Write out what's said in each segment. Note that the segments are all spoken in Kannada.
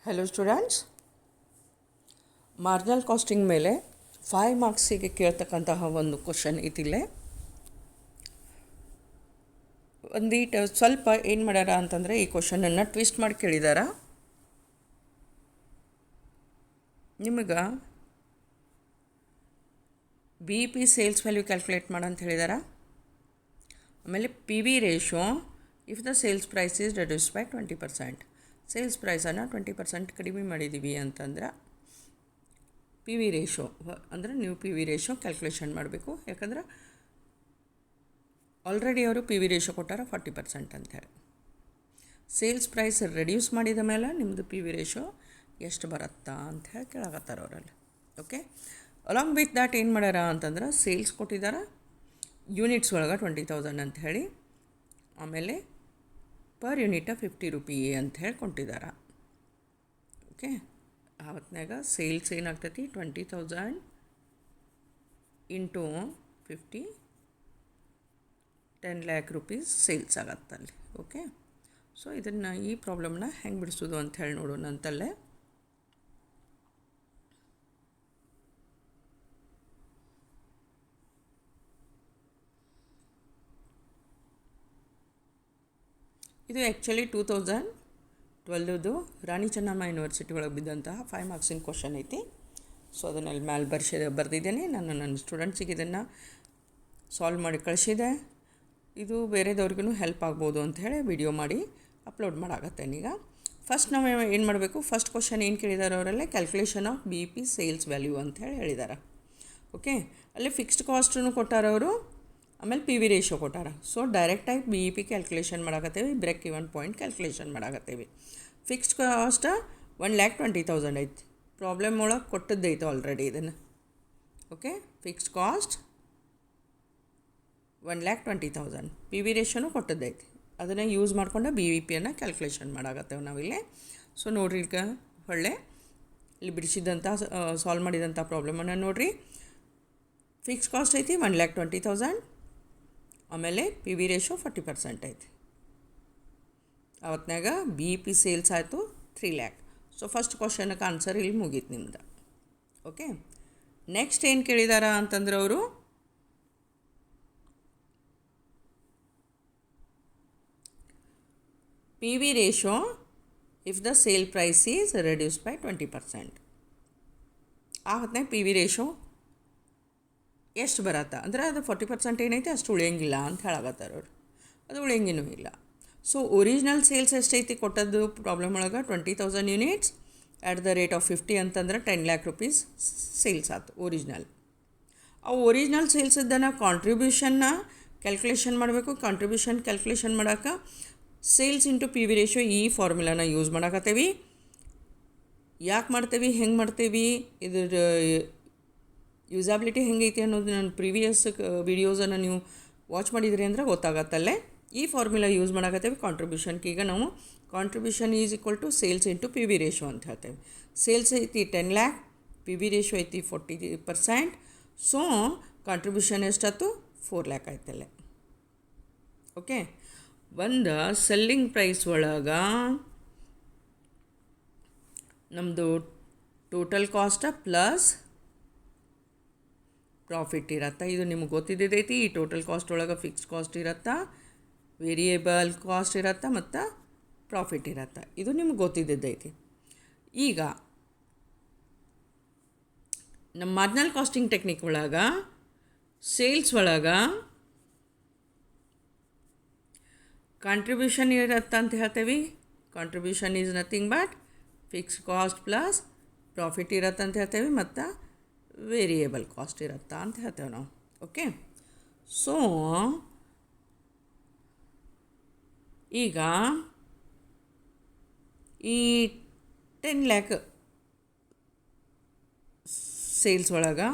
ಹಲೋ ಸ್ಟೂಡೆಂಟ್ಸ್, ಮಾರ್ಜಿನಲ್ ಕಾಸ್ಟಿಂಗ್ ಮೇಲೆ 5 ಮಾರ್ಕ್ಸಿಗೆ ಕೇಳ್ತಕ್ಕಂತಹ ಒಂದು ಕ್ವಶನ್ ಇದಿಲ್ಲೇ ಒಂದೀಟು ಸ್ವಲ್ಪ ಏನು ಮಾಡ್ಯಾರ ಅಂತಂದರೆ ಈ ಕ್ವಶನನ್ನು ಟ್ವಿಸ್ಟ್ ಮಾಡಿ ಕೇಳಿದಾರ. ನಿಮಗೆ B P sales value calculate ಮಾಡಂತ ಹೇಳಿದಾರ. ಆಮೇಲೆ P V ratio if the sales price is reduce by 20%. Sales ಪ್ರೈಸನ್ನು 20% ಕಡಿಮೆ ಮಾಡಿದ್ದೀವಿ ಅಂತಂದ್ರೆ ಪಿ ವಿ ರೇಷೋ ಅಂದರೆ ನೀವು ಪಿ ವಿ ರೇಷೋ ಕ್ಯಾಲ್ಕುಲೇಷನ್ ಮಾಡಬೇಕು. ಯಾಕಂದ್ರೆ ಆಲ್ರೆಡಿ ಅವರು ಪಿ ವಿ ರೇಷೋ ಕೊಟ್ಟಾರ 40% ಅಂಥೇಳಿ. ಸೇಲ್ಸ್ ಪ್ರೈಸ್ ರೆಡ್ಯೂಸ್ ಮಾಡಿದ ಮೇಲೆ ನಿಮ್ಮದು ಪಿ ವಿ ರೇಷೋ ಎಷ್ಟು ಬರುತ್ತಾ ಅಂಥೇಳಿ ಕೇಳಾಕತ್ತಾರ ಅವರಲ್ಲಿ. ಓಕೆ, ಅಲಾಂಗ್ ವಿತ್ ದ್ಯಾಟ್ ಏನು ಮಾಡ್ಯಾರ ಅಂತಂದ್ರೆ ಸೇಲ್ಸ್ ಕೊಟ್ಟಿದ್ದಾರೆ ಯೂನಿಟ್ಸ್ ಒಳಗೆ 20,000 ಅಂಥೇಳಿ, ಆಮೇಲೆ ಪರ್ ಯೂನಿಟ 50 ರೂಪಿ ಅಂಥೇಳಿ ಕೊಟ್ಟಿದ್ದಾರೆ. ಓಕೆ, ಆವತ್ನಾಗ ಸೇಲ್ಸ್ ಏನಾಗ್ತೈತಿ 20,000 ಇಂಟು 50 10 lakh rupees ಸೇಲ್ಸ್ ಆಗತ್ತಲ್ಲಿ. ಓಕೆ, ಸೊ ಇದನ್ನು ಈ ಪ್ರಾಬ್ಲಮ್ನ ಹೆಂಗೆ ಬಿಡಿಸೋದು ಅಂಥೇಳಿ ನೋಡೋಣ ಅಂತಲ್ಲೇ. ಇದು ಆ್ಯಕ್ಚುಲಿ 2012 ರಾಣಿ ಚೆನ್ನಮ್ಮ ಯೂನಿವರ್ಸಿಟಿ ಒಳಗೆ ಬಿದ್ದಂತಹ 5 ಮಾರ್ಕ್ಸಿನ ಕ್ವಶನ್ ಐತಿ. ಸೊ ಅದನ್ನು ಅಲ್ಲಿ ಮ್ಯಾಲೆ ಬರೆದಿದ್ದೇನೆ. ನಾನು ನನ್ನ ಸ್ಟೂಡೆಂಟ್ಸಿಗೆ ಇದನ್ನು ಸಾಲ್ವ್ ಮಾಡಿ ಕಳಿಸಿದೆ. ಇದು ಬೇರೆದವ್ರಿಗೂ ಹೆಲ್ಪ್ ಆಗ್ಬೋದು ಅಂಥೇಳಿ ವಿಡಿಯೋ ಮಾಡಿ ಅಪ್ಲೋಡ್ ಮಾಡಾಕತ್ತೇನೆ. ಈಗ ಫಸ್ಟ್ ನಾವು ಏನು ಮಾಡಬೇಕು, ಫಸ್ಟ್ ಕ್ವಶನ್ ಏನು ಕೇಳಿದ್ದಾರೆ ಅವರಲ್ಲೇ calculation of B P sales value ಅಂಥೇಳಿ ಹೇಳಿದ್ದಾರೆ. ಓಕೆ, ಅಲ್ಲಿ ಫಿಕ್ಸ್ಡ್ ಕಾಸ್ಟನ್ನು ಕೊಟ್ಟಾರ ಅವರು, ಆಮೇಲೆ ಪಿ ವಿ ರೇಷೋ ಕೊಟ್ಟಾರ. ಸೊ ಡೈರೆಕ್ಟಾಗಿ ಬಿ ಇ ಪಿ ಕ್ಯಾಲ್ಕುಲೇಷನ್ ಮಾಡಾಕತ್ತೇವೆ, ಬ್ರೇಕ್ ಇವನ್ ಪಾಯಿಂಟ್ ಕ್ಯಾಲ್ಕುಲೇಷನ್ ಮಾಡಾಕತ್ತೇವೆ. ಫಿಕ್ಸ್ಡ್ ಕಾಸ್ಟ್ 1,20,000 ಐತಿ. ಪ್ರಾಬ್ಲಮ್ ಒಳಗೆ ಕೊಟ್ಟದ್ದೈತೆ ಆಲ್ರೆಡಿ ಇದನ್ನು. Okay, fixed cost 1,20,000, P V ರೇಷನು ಕೊಟ್ಟದ್ದೈತಿ. ಅದನ್ನು ಯೂಸ್ ಮಾಡ್ಕೊಂಡು ಬಿ ಇ ಪಿಯನ್ನು ಕ್ಯಾಲ್ಕುಲೇಷನ್ ಮಾಡಾಕತ್ತೇವೆ ನಾವಿಲ್ಲಿ. ಸೊ ನೋಡಿರಿ, ಈಗ ಒಳ್ಳೆ ಇಲ್ಲಿ ಬಿಡಿಸಿದಂಥ ಸಾಲ್ವ್ ಮಾಡಿದಂಥ ಪ್ರಾಬ್ಲಮನ್ನು ನೋಡಿರಿ. ಫಿಕ್ಸ್ ಕಾಸ್ಟ್ ಐತಿ 1,20,000, ಆಮೇಲೆ ಪಿ ವಿ ರೇಷೋ 40% ಐತಿ. ಅವತ್ನಾಗ ಬಿ ಇ ಪಿ ಸೇಲ್ಸ್ ಆಯಿತು 3 lakh. ಸೊ ಫಸ್ಟ್ ಕ್ವಶನ್ಗೆ ಆನ್ಸರ್ ಇಲ್ಲಿ ಮುಗೀತು ನಿಮ್ದು. ಓಕೆ, ನೆಕ್ಸ್ಟ್ ಏನು ಕೇಳಿದಾರ ಅಂತಂದ್ರೆ ಅವರು P V ratio if the sale price is reduce by 20%. ಆ ಹೊತ್ತಿನಾಗ ಪಿ ವಿ ರೇಷೋ ಎಷ್ಟು ಬರತ್ತ ಅಂದರೆ ಅದು 40% ಏನೈತೆ ಅಷ್ಟು ಉಳಿಯಂಗಿಲ್ಲ ಅಂತ ಹೇಳಾಕತ್ತಾರ ಅವರು. ಅದು ಉಳಿಯಂಗಿನೂ ಇಲ್ಲ. ಸೊ ಒರಿಜಿನಲ್ ಸೇಲ್ಸ್ ಎಷ್ಟೈತಿ ಕೊಟ್ಟದ್ದು ಪ್ರಾಬ್ಲಮ್ ಒಳಗೆ 20,000 units at the rate of 50 ಅಂತಂದ್ರೆ 10 lakh rupees ಸೇಲ್ಸ್ ಆಯ್ತು ಒರಿಜಿನಲ್. ಆ ಒರಿಜಿನಲ್ ಸೇಲ್ಸದ್ದನ್ನು ಕಾಂಟ್ರಿಬ್ಯೂಷನ್ನ ಕ್ಯಾಲ್ಕುಲೇಷನ್ ಮಾಡಬೇಕು. ಕಾಂಟ್ರಿಬ್ಯೂಷನ್ ಕ್ಯಾಲ್ಕುಲೇಷನ್ ಮಾಡೋಕೆ sales into P V ratio ಈ ಫಾರ್ಮುಲಾನ ಯೂಸ್ ಮಾಡಾಕತ್ತೇವೆ. ಯಾಕೆ ಮಾಡ್ತೇವೆ, ಹೆಂಗೆ ಮಾಡ್ತೇವೆ, ಇದ್ರ ಯೂಸಬಿಲಿಟಿ ಹೆಂಗೈತಿ ಅನ್ನೋದು ನನ್ನ ಪ್ರೀವಿಯಸ್ ವಿಡಿಯೋಸನ್ನು ನೀವು ವಾಚ್ ಮಾಡಿದ್ರಿ ಅಂದರೆ ಗೊತ್ತಾಗತ್ತಲ್ಲೇ. ಈ ಫಾರ್ಮುಲಾ ಯೂಸ್ ಮಾಡಾಕತ್ತೇವೆ ಕಾಂಟ್ರಿಬ್ಯೂಷನ್ಗೆ. ಈಗ ನಾವು contribution is equal to sales into P V ratio ಅಂತ ಹೇಳ್ತೇವೆ. ಸೇಲ್ಸ್ ಐತಿ 10 lakh, ಪಿ ವಿ ರೇಷೋ ಐತಿ 40%. ಸೊ ಕಾಂಟ್ರಿಬ್ಯೂಷನ್ ಎಷ್ಟಾಯ್ತು 4 lakh ಆಯ್ತಲ್ಲೇ. ಓಕೆ, ಒಂದು ಸೆಲ್ಲಿಂಗ್ ಪ್ರೈಸ್ ಒಳಗೆ ನಮ್ಮದು ಟೋಟಲ್ ಕಾಸ್ಟ್ ಪ್ಲಸ್ ಪ್ರಾಫಿಟ್ ಇರತ್ತಾ. ಇದು ನಿಮ್ಗೆ ಗೊತ್ತಿದ್ದೈತಿ. ಈ ಟೋಟಲ್ ಕಾಸ್ಟ್ ಒಳಗೆ ಫಿಕ್ಸ್ಡ್ ಕಾಸ್ಟ್ ಇರತ್ತಾ, ವೇರಿಯೇಬಲ್ ಕಾಸ್ಟ್ ಇರತ್ತಾ ಮತ್ತು ಪ್ರಾಫಿಟ್ ಇರತ್ತಾ. ಇದು ನಿಮ್ಗೆ ಗೊತ್ತಿದ್ದೈತಿ. ಈಗ ನಮ್ಮ ಮಾರ್ಜಿನಲ್ ಕಾಸ್ಟಿಂಗ್ ಟೆಕ್ನಿಕ್ ಒಳಗೆ ಸೇಲ್ಸ್ ಒಳಗೆ ಕಾಂಟ್ರಿಬ್ಯೂಷನ್ ಇರತ್ತಾ ಅಂತ ಹೇಳ್ತೇವೆ. Contribution is nothing but fixed cost plus profit ಇರತ್ತೆ ಅಂತ ಹೇಳ್ತೇವೆ, ಮತ್ತು ವೇರಿಯೇಬಲ್ ಕಾಸ್ಟ್ ಇರತ್ತಾ ಅಂತ ಹೇಳ್ತೇವೆ ನಾವು. ಓಕೆ, ಸೊ ಈಗ ಈ 10 lakh ಸೇಲ್ಸ್ ಒಳಗೆ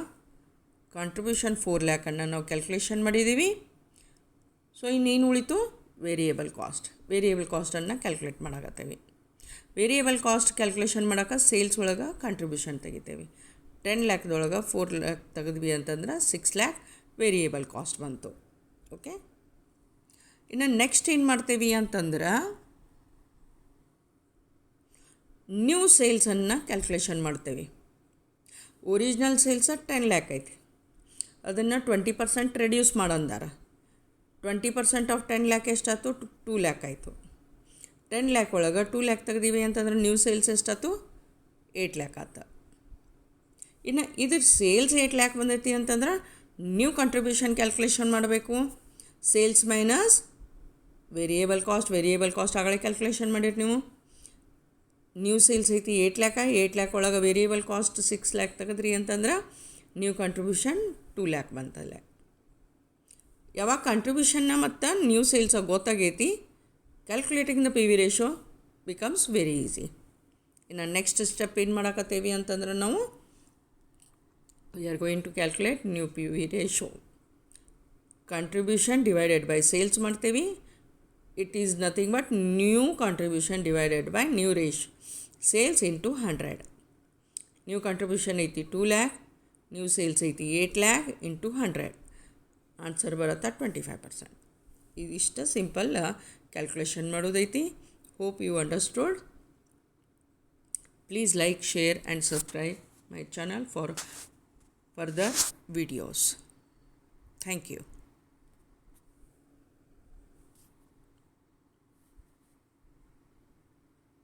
ಕಾಂಟ್ರಿಬ್ಯೂಷನ್ 4 lakh ನಾವು ಕ್ಯಾಲ್ಕುಲೇಷನ್ ಮಾಡಿದ್ದೀವಿ. ಸೊ ಇನ್ನೇನು ಉಳಿತು ವೇರಿಯೇಬಲ್ ಕಾಸ್ಟ್. ವೇರಿಯೇಬಲ್ ಕಾಸ್ಟನ್ನು ಕ್ಯಾಲ್ಕುಲೇಟ್ ಮಾಡಾಕತ್ತೇವೆ. ವೇರಿಯೇಬಲ್ ಕಾಸ್ಟ್ ಕ್ಯಾಲ್ಕುಲೇಷನ್ ಮಾಡೋಕೆ ಸೇಲ್ಸ್ ಒಳಗೆ ಕಾಂಟ್ರಿಬ್ಯೂಷನ್ ತೆಗಿತೇವೆ. 10 lakh 4 lakh ತೆಗೆದ್ವಿ ಅಂತಂದ್ರೆ 6 lakh ವೇರಿಯೇಬಲ್ ಕಾಸ್ಟ್ ಬಂತು. ಓಕೆ, ಇನ್ನು ನೆಕ್ಸ್ಟ್ ಏನು ಮಾಡ್ತೀವಿ ಅಂತಂದ್ರೆ ನ್ಯೂ ಸೇಲ್ಸನ್ನು ಕ್ಯಾಲ್ಕುಲೇಷನ್ ಮಾಡ್ತೇವೆ. ಒರಿಜಿನಲ್ ಸೇಲ್ಸ 10 ಲ್ಯಾಕ್ ಐತಿ, ಅದನ್ನು 20% ರೆಡ್ಯೂಸ್ ಮಾಡಂದಾರ. 20% ಆಫ್ 10 ಲ್ಯಾಕ್ ಎಷ್ಟಾಯ್ತು? 2 ಲ್ಯಾಕ್ ಆಯಿತು. 10 ಲ್ಯಾಕ್ ಒಳಗೆ 2 ಲ್ಯಾಕ್ ತೆಗ್ದೀವಿ ಅಂತಂದ್ರೆ ನ್ಯೂ ಸೇಲ್ಸ್ ಎಷ್ಟಾಯ್ತು? 8 ಲ್ಯಾಕ್ ಆತ. ಇನ್ನು ಇದ್ರ ಸೇಲ್ಸ್ 8 ಲ್ಯಾಕ್ ಬಂದೈತಿ ಅಂತಂದ್ರೆ ನ್ಯೂ ಕಂಟ್ರಿಬ್ಯೂಷನ್ ಕ್ಯಾಲ್ಕುಲೇಷನ್ ಮಾಡಬೇಕು. ಸೇಲ್ಸ್ ಮೈನಸ್ ವೇರಿಯೇಬಲ್ ಕಾಸ್ಟ್ ಆಗಲೇ ಕ್ಯಾಲ್ಕುಲೇಷನ್ ಮಾಡಿರಿ ನೀವು. ನ್ಯೂ ಸೇಲ್ಸ್ ಐತಿ 8 ಲ್ಯಾಕ್ ಒಳಗೆ ವೇರಿಯೇಬಲ್ ಕಾಸ್ಟ್ 6 ಲ್ಯಾಕ್ ತೆಗೆದ್ರಿ ಅಂತಂದ್ರೆ ನ್ಯೂ ಕಂಟ್ರಿಬ್ಯೂಷನ್ 2 ಲ್ಯಾಕ್ ಬಂತಲ್ಲ. ಯಾವಾಗ ಕಂಟ್ರಿಬ್ಯೂಷನ್ನ ಮತ್ತು ನ್ಯೂ ಸೇಲ್ಸ್ ಗೊತ್ತಾಗೈತಿ, calculating the P V ratio becomes very easy. ಇನ್ನು ನೆಕ್ಸ್ಟ್ ಸ್ಟೆಪ್ ಏನು ಮಾಡಕತ್ತೇವಿ ಅಂತಂದ್ರೆ ನಾವು we are going to calculate new PV ratio. Contribution divided by sales ಮಾಡ್ತೇವೆ. It is nothing but new contribution divided by new ratio. Sales into 100. New contribution ಐತಿ 2 ಲ್ಯಾಕ್, new sales ಐತಿ 8 ಲ್ಯಾಕ್ into 100. ಆನ್ಸರ್ ಬರುತ್ತೆ 25%. ಇದಿಷ್ಟು ಸಿಂಪಲ್ ಕ್ಯಾಲ್ಕುಲೇಷನ್ ಮಾಡೋದೈತಿ. Hope you understood. Please like, share and subscribe my channel for further videos. Thank you.